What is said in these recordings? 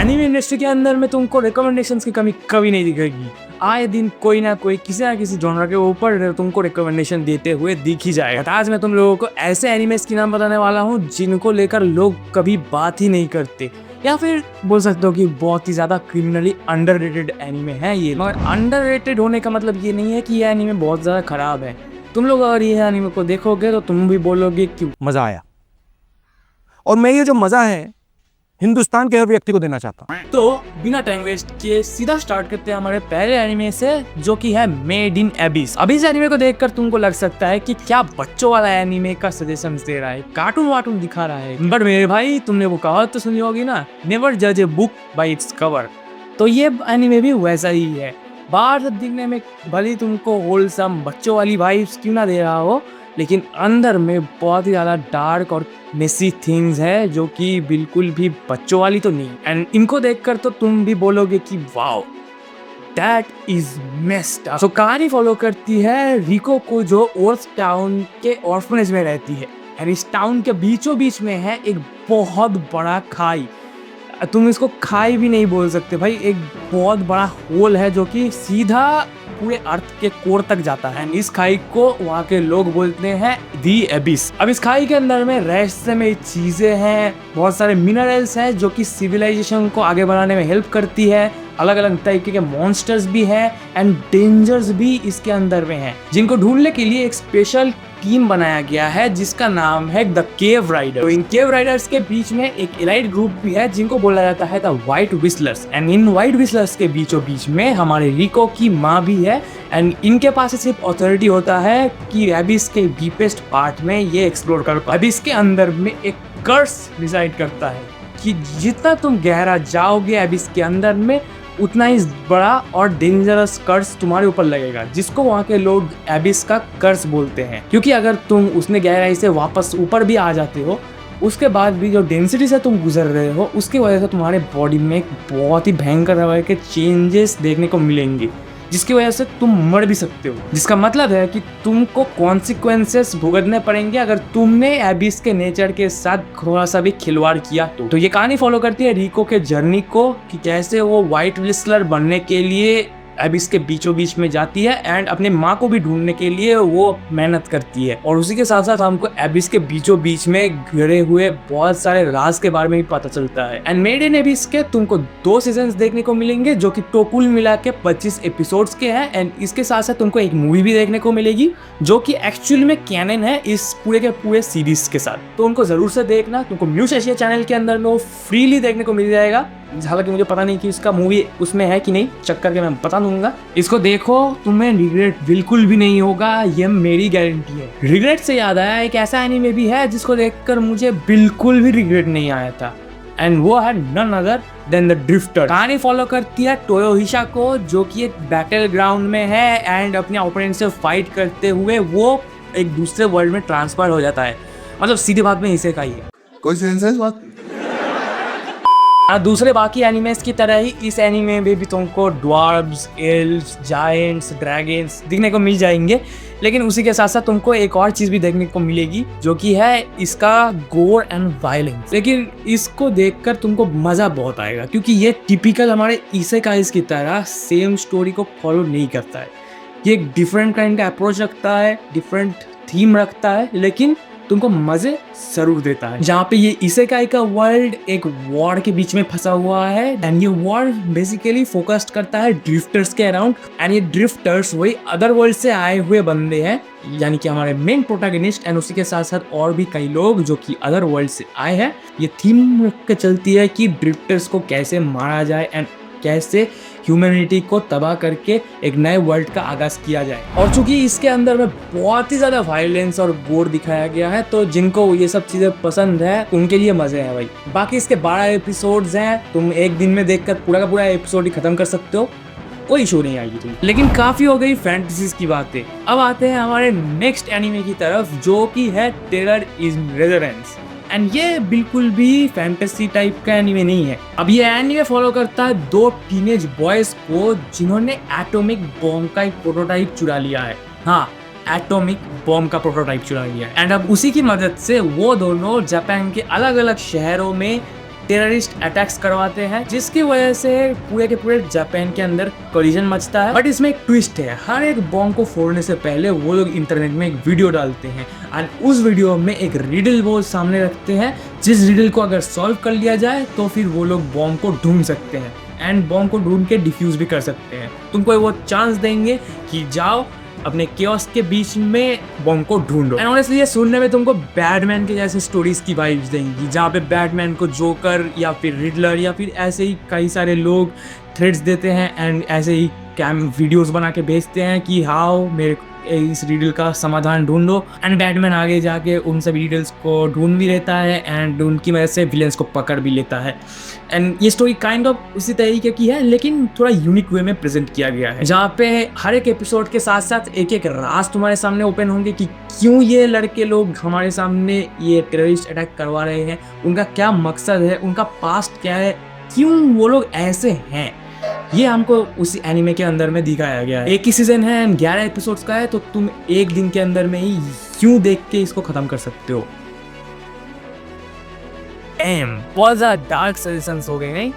Anime industry के अंदर में तुमको रिकमेंडेशंस की कमी कभी नहीं दिखेगी। आए दिन कोई ना कोई किसी ना किसी जॉनर के ऊपर तुमको रिकमेंडेशन देते हुए दिख ही जाएगा। तो आज मैं तुम लोगों को ऐसे एनिमेस की नाम बताने वाला हूँ जिनको लेकर लोग कभी बात ही नहीं करते, या फिर बोल सकते हो कि बहुत ही ज़्यादा क्रिमिनली अंडररेटेड एनिमे है ये। मगर अंडररेटेड होने का मतलब ये नहीं है कि ये एनिमे बहुत ज़्यादा खराब है। तुम लोग अगर ये एनिमे को देखोगे तो तुम भी बोलोगे कि मजा आया, और मैं ये जो मजा है हिंदुस्तान के हर व्यक्ति को देना चाहता हूँ। तो बिना टाइम वेस्ट किए सीधा स्टार्ट करते हैं हमारे पहले एनिमे से, जो कि है मेड इन एबिस। अब इस एनिमे को देखकर तुमको लग सकता है कि क्या बच्चों वाला एनिमे का सजेशन दे रहा है, कार्टून वार्टून दिखा रहा है। बट मेरे भाई, तुमने वो कहावत तो सुनी होगी ना, नेवर जज a book by its cover. तो ये एनिमे भी वैसा ही है। बाहर से दिखने में भले तुमको होलसम बच्चों वाली वाइब्स क्यों ना दे रहा हो, लेकिन अंदर में बहुत ही ज़्यादा डार्क और मेसी थिंग्स है जो कि बिल्कुल भी बच्चों वाली तो नहीं। एंड इनको देखकर तो तुम भी बोलोगे कि wow that is messed up. So कहानी फॉलो करती है रिको को, जो ओर्थ टाउन के ऑर्फनेज में रहती है। एंड इस टाउन के बीचों बीच में है एक बहुत बड़ा खाई। तुम इसको खाई भी नहीं बोल सकते भाई, एक बहुत बड़ा होल है जो कि सीधा पूरे अर्थ के कोर तक जाता है। इस खाई को वहाँ के लोग बोलते हैं दी एबिस। अब इस खाई के अंदर में रहस्यमय चीजें हैं, बहुत सारे मिनरल्स हैं जो कि सिविलाइजेशन को आगे बढ़ाने में हेल्प करती है। अलग अलग तरीके के मॉन्स्टर्स भी हैं एंड डेंजर्स भी इसके अंदर में हैं, जिनको ढूंढने के लिए एक स्पेशल टीम बनाया गया है जिसका नाम है द केव राइडर। तो इन केव राइडर्स के बीच में एक एलाइट ग्रुप भी है जिनको बोला जाता है the white whistlers. And in white whistlers के बीचों बीच में हमारे रिको की माँ भी है। एंड इनके पास सिर्फ अथॉरिटी होता है कि एबिस के डीपेस्ट पार्ट में ये एक्सप्लोर कर पाए। एबिस के अंदर में एक कर्स डिसाइड करता है कि जितना तुम गहरा जाओगे एबिस के अंदर में, उतना ही बड़ा और डेंजरस कर्स तुम्हारे ऊपर लगेगा, जिसको वहाँ के लोग एबिस का कर्स बोलते हैं। क्योंकि अगर तुम उसने गहराई से वापस ऊपर भी आ जाते हो, उसके बाद भी जो डेंसिटी से तुम गुजर रहे हो, उसकी वजह से तुम्हारे बॉडी में एक बहुत ही भयंकर तरह के चेंजेस देखने को मिलेंगे, जिसकी वजह से तुम मर भी सकते हो। जिसका मतलब है कि तुमको कॉन्सिक्वेंसेस भुगतने पड़ेंगे अगर तुमने एबिस के नेचर के साथ थोड़ा सा भी खिलवाड़ किया तो ये कहानी फॉलो करती है रिको के जर्नी को, कि कैसे वो व्हाइट विस्लर बनने के लिए एबिस के बीचों बीच में जाती है एंड अपने माँ को भी ढूंढने के लिए वो मेहनत करती है। और उसी के साथ साथ हमको एबिस के बीचों बीच में घिरे हुए बहुत सारे राज के बारे में भी पता चलता है। एंड मेड इन एबिस के तुमको 2 सीजन्स देखने को मिलेंगे जो कि कुल मिला के 25 एपिसोड्स के हैं। एंड इसके साथ साथ तुमको एक मूवी भी देखने को मिलेगी जो कि एक्चुअल में कैनन है इस पूरे के पूरे सीरीज के साथ। तो उनको जरूर से देखना, तुमको म्यूज एशिया चैनल के अंदर में वो फ्रीली देखने को मिल जाएगा। हालांकि मुझे पता नहीं कि इसका मूवी उसमें है कि नहीं, चेक करके मैं बता दूंगा। इसको देखो, तुम्हें रिग्रेट बिल्कुल भी नहीं होगा, ये मेरी गारंटी है। रिग्रेट से याद आया, एक ऐसा एनीमे भी है जिसको देखकर मुझे बिल्कुल भी रिग्रेट नहीं आया था, एंड वो है none other than the drifter. कहानी फॉलो करती है टोयोहिशा को, जो कि एक बैटल ग्राउंड में है एंड अपने ओपोनेंट से फाइट करते हुए वो एक दूसरे वर्ल्ड में ट्रांसफर हो जाता है। मतलब सीधी बात में इसे कही है, कोई सेंस है इस बात? दूसरे बाकी एनिमेस की तरह ही इस एनिमे में भी तुमको ड्वार्फ्स, एल्व्स, जायंट्स, ड्रैगन्स दिखने को मिल जाएंगे। लेकिन उसी के साथ साथ तुमको एक और चीज़ भी देखने को मिलेगी जो कि है इसका गोर एंड वायलेंस। लेकिन इसको देखकर तुमको मज़ा बहुत आएगा, क्योंकि ये टिपिकल हमारे इसेकाइज की तरह सेम स्टोरी को फॉलो नहीं करता है। ये एक डिफरेंट काइंड का अप्रोच रखता है, डिफरेंट थीम रखता है, लेकिन तुमको मजे जरूर देता है। जहाँ पे ये इसेकाई का वर्ल्ड एक वॉर के बीच में फंसा हुआ है एंड ये वॉर बेसिकली फोकस्ड करता है ड्रिफ्टर्स के अराउंड। एंड ये ड्रिफ्टर्स वही अदर वर्ल्ड से आए हुए बंदे हैं, यानी कि हमारे मेन प्रोटैगनिस्ट एंड उसी के साथ साथ और भी कई लोग जो कि अदर वर्ल्ड से आए हैं। ये थीम रख के चलती है कि ड्रिफ्टर्स को कैसे मारा जाए एंड कैसे ह्यूमैनिटी को तबाह करके एक नए वर्ल्ड का आगाज किया जाए। और चूंकि इसके अंदर में बहुत ही ज़्यादा वायलेंस और गोर दिखाया गया है, तो जिनको ये सब चीज़ें पसंद है उनके लिए मज़े हैं भाई। बाकी इसके 12 एपिसोड्स हैं, तुम एक दिन में देखकर पूरा का पूरा एपिसोड ही खत्म कर सकते हो, कोई इशू नहीं आएगी तुम। लेकिन काफ़ी हो गई फैंटेसीज की बातें, अब आते हैं हमारे नेक्स्ट एनीमे की तरफ जो कि है टेरर इज रेजरेंस। एंड ये बिल्कुल भी फैंटेसी टाइप का एनीमे नहीं है। अब ये एनीमे फॉलो करता है 2 टीनेज बॉयज को जिन्होंने एटॉमिक बॉम्ब का एक प्रोटोटाइप चुरा लिया है। हाँ, एटॉमिक बॉम्ब का प्रोटोटाइप चुरा लिया है। एंड अब उसी की मदद से वो दोनों जापान के अलग अलग शहरों में टेररिस्ट अटैक्स करवाते हैं, जिसकी वजह से पूरे के पूरे जापान के अंदर कोलिजन मचता है। बट इसमें एक ट्विस्ट है, हर एक बॉम्ब को फोड़ने से पहले वो लोग इंटरनेट में एक वीडियो डालते हैं एंड उस वीडियो में एक रिडल वो सामने रखते हैं, जिस रिडल को अगर सॉल्व कर लिया जाए तो फिर वो लोग बॉम्ब को ढूंढ सकते हैं एंड बॉम्ब को ढूंढ के डिफ्यूज भी कर सकते हैं। तुमको वो चांस देंगे कि जाओ अपने केओस के बीच में बॉम्ब को ढूंढो। एंड ऑनेस्टली ये सुनने में तुमको बैटमैन के जैसे स्टोरीज की वाइब्स देंगी, जहाँ पे बैटमैन को जोकर या फिर रिडलर या फिर ऐसे ही कई सारे लोग थ्रेड्स देते हैं एंड ऐसे ही कैम वीडियोस बना के भेजते हैं कि हाउ मेरे इस रिडल का समाधान ढूंढो, एंड बैटमैन आगे जाके उन सभी रिडल्स को ढूंढ भी लेता है एंड उनकी वजह से विलेंस को पकड़ भी लेता है। एंड ये स्टोरी काइंड ऑफ उसी तरीके की है, लेकिन थोड़ा यूनिक वे में प्रेजेंट किया गया है, जहाँ पे हर एक एपिसोड के साथ साथ एक एक राज तुम्हारे सामने ओपन होंगे कि क्यों ये लड़के लोग हमारे सामने ये टेररिस्ट अटैक करवा रहे हैं, उनका क्या मकसद है, उनका पास्ट क्या है, क्यों वो लोग ऐसे हैं। ये हमको उसी एनिमे के अंदर में दिखाया गया है। एक ही सीजन है, 11 एपिसोड्स का है, तो तुम एक दिन के अंदर में ही क्यों देख के इसको खत्म कर सकते हो। बहुत ज्यादा डार्क सजेशंस हो गए नहीं?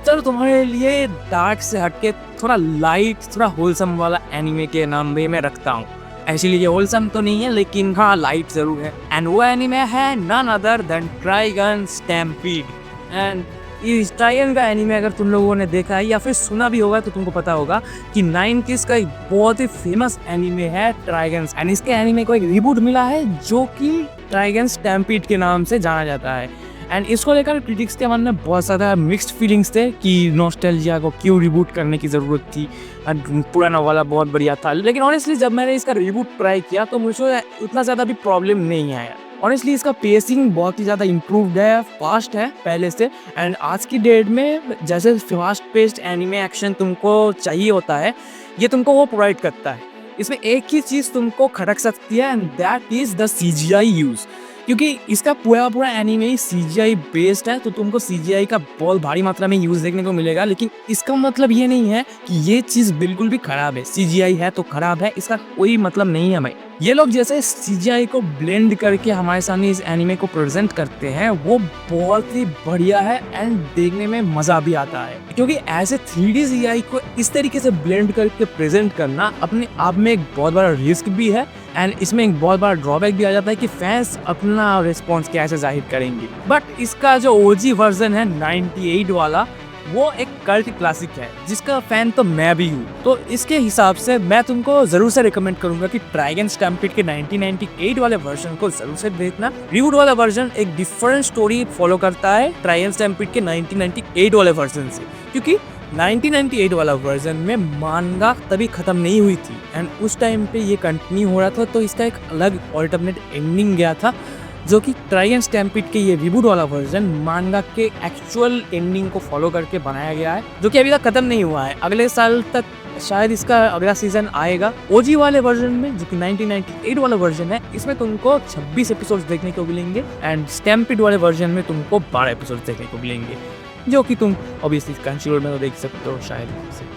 चलो तुम्हारे लिए डार्क से हटके थोड़ा लाइट, थोड़ा होलसम वाला एनिमे के नाम भी मैं रखता हूँ। एक्चुअली ये होलसम तो नहीं है, लेकिन हाँ लाइट जरूर है, एंड वो एनिमे है none other than Trigun Stampede. And इस ट्राइगन का एनिमे अगर तुम लोगों ने देखा है या फिर सुना भी होगा तो तुमको पता होगा कि 90s का एक बहुत ही फेमस एनिमे है ट्राइगन, एंड इसके एनिमे को एक रिबूट मिला है जो कि ट्राइगन स्टैम्पीड के नाम से जाना जाता है। एंड इसको लेकर क्रिटिक्स के मन में बहुत ज़्यादा मिक्स्ड फीलिंग्स थे कि नॉस्टैल्जिया को क्यों रिबूट करने की ज़रूरत थी, पुराना वाला बहुत बढ़िया था। लेकिन ऑनेस्टली जब मैंने इसका रिबूट ट्राई किया तो मुझे उतना ज़्यादा भी प्रॉब्लम नहीं आया। ऑनेस्टली इसका पेसिंग बहुत ही ज़्यादा इम्प्रूव्ड है, फास्ट है पहले से, एंड आज की डेट में जैसे फास्ट पेस्ड एनिमे एक्शन तुमको चाहिए होता है, ये तुमको वो प्रोवाइड करता है। इसमें एक ही चीज़ तुमको खटक सकती है and that is the CGI use, क्योंकि इसका पूरा एनिमे ही CGI बेस्ड है, तो तुमको CGI का बहुत भारी मात्रा में यूज़ देखने को मिलेगा। लेकिन इसका मतलब ये नहीं है कि ये चीज़ बिल्कुल भी ख़राब है, CGI है तो ख़राब है, इसका कोई मतलब नहीं है भाई। ये लोग जैसे CGI को ब्लेंड करके हमारे सामने इस एनिमे को प्रेजेंट करते हैं वो बहुत ही बढ़िया है एंड देखने में मज़ा भी आता है, क्योंकि ऐसे 3D CGI को इस तरीके से ब्लेंड करके प्रेजेंट करना अपने आप में एक बहुत बड़ा रिस्क भी है, एंड इसमें एक बहुत बड़ा ड्रॉबैक भी आ जाता है कि फैंस अपना रिस्पॉन्स कैसे जाहिर करेंगे। बट इसका जो OG वर्जन है 98 वाला, वो एक कल्ट क्लासिक है जिसका फैन तो मैं भी हूँ। तो इसके हिसाब से मैं तुमको जरूर से रिकमेंड करूंगा कि ट्राइगन स्टैम्पीड के 1998 वाले वर्जन को जरूर से देखना। रिबूट वाला वर्जन एक डिफरेंट स्टोरी फॉलो करता है ट्राइगन स्टैम्पीड के 1998 वाले वर्जन से, क्योंकि 1998 वाला वर्जन में मांगा तभी खत्म नहीं हुई थी एंड उस टाइम पे ये कंटिन्यू हो रहा था, तो इसका एक अलग ऑल्टरनेट एंडिंग गया था, जो कि ट्राइगन स्टैम्पीड के ये रिबूट वाला वर्जन मांगा के एक्चुअल एंडिंग को फॉलो करके बनाया गया है, जो कि अभी तक खत्म नहीं हुआ है। अगले साल तक शायद इसका अगला सीजन आएगा। OG वाले वर्जन में जो कि 1998 वाला वर्जन है, इसमें तुमको 26 एपिसोड्स देखने को मिलेंगे एंड स्टैम्पीड वाले वर्जन में तुमको 12 एपिसोड्स देखने को मिलेंगे, जो कि तुम ऑब्वियसली क्रंचीरोल में तो देख सकते हो शायद से।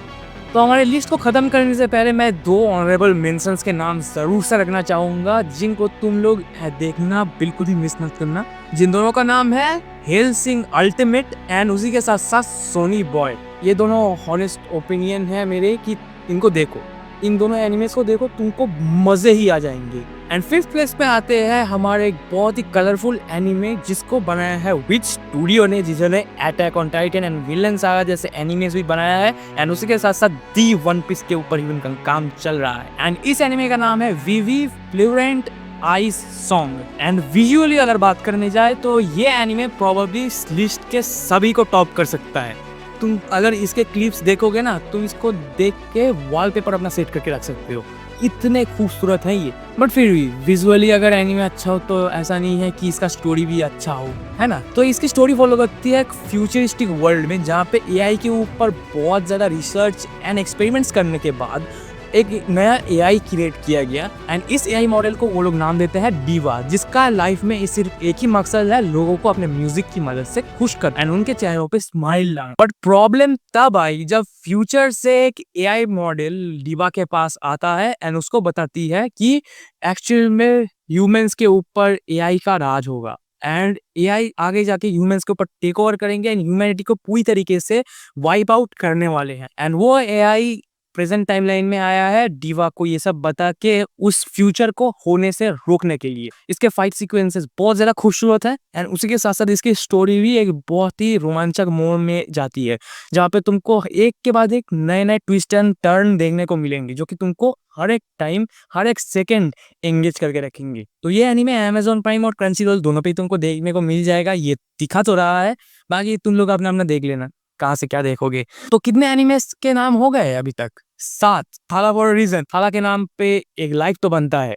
तो हमारे लिस्ट को ख़त्म करने से पहले मैं 2 ऑनरेबल मेंशंस के नाम ज़रूर से रखना चाहूँगा, जिनको तुम लोग देखना बिल्कुल ही मिस मत करना। जिन दोनों का नाम है हेलसिंग अल्टीमेट एंड उसी के साथ साथ सोनी बॉय। ये दोनों हॉनेस्ट ओपिनियन है मेरे कि इनको देखो, इन दोनों एनिमेस को देखो, तुमको मज़े ही आ जाएंगे। एंड 5th प्लेस पे आते हैं हमारे एक बहुत ही कलरफुल एनिमे जिसको बनाया है विच स्टूडियो ने, जिन्होंने attack on Titan and villain saga जैसे एनिमेस भी बनाया है एंड उसी के साथ साथ दी वन पीस के ऊपर भी उनका काम चल रहा है। एंड इस एनिमे का नाम है Vivy Fluorite Eye's Song. And visually अगर बात करने जाए तो ये एनिमे प्रोबेबली इस लिस्ट के सभी को टॉप कर सकता है। तुम अगर इसके क्लिप्स देखोगे ना, तुम इसको देख के वॉलपेपर अपना सेट करके रख सकते हो, इतने खूबसूरत है ये। बट फिर भी विजुअली अगर एनिमे अच्छा हो तो ऐसा नहीं है कि इसका स्टोरी भी अच्छा हो, है ना। तो इसकी स्टोरी फॉलो करती है एक फ्यूचरिस्टिक वर्ल्ड में, जहाँ पे AI के ऊपर बहुत ज़्यादा रिसर्च एंड एक्सपेरिमेंट्स करने के बाद एक नया AI क्रिएट किया गया एंड इस AI मॉडल को वो लोग नाम देते हैं डीवा, जिसका लाइफ में सिर्फ एक ही मकसद है, लोगों को अपने म्यूजिक की मदद से खुश कर एंड उनके चेहरों पे स्माइल लाना। बट प्रॉब्लम तब आई जब फ्यूचर से एक AI मॉडल डीवा के पास आता है एंड उसको बताती है कि एक्चुअल में ह्यूमंस के ऊपर AI का राज होगा एंड एआई आगे जाके ह्यूमंस के ऊपर टेक ओवर करेंगे एंड ह्यूमैनिटी को पूरी तरीके से वाइप आउट करने वाले हैं। एंड वो एआई प्रेजेंट टाइमलाइन में आया है डीवा को ये सब बता के उस फ्यूचर को होने से रोकने के लिए। इसके फाइट सीक्वेंसेस बहुत ज्यादा खूबसूरत है एंड उसी के साथ साथ इसकी स्टोरी भी एक बहुत ही रोमांचक मोड़ में जाती है, जहाँ पे तुमको एक के बाद एक नए नए ट्विस्ट एंड टर्न देखने को मिलेंगे जो कि तुमको हर एक टाइम हर एक सेकंड एंगेज करके रखेंगे। तो ये एनीमे Amazon प्राइम और क्रंचीरोल दोनों पे ही तुमको देखने को मिल जाएगा, ये दिखा तो रहा है, बाकी तुम लोग अपना अपना देख लेना कहाँ से क्या देखोगे। तो कितने एनिमेस के नाम हो गए अभी तक? 7। थाला फॉर रीजन, थाला के नाम पे एक लाइक तो बनता है।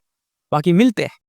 बाकी मिलते हैं।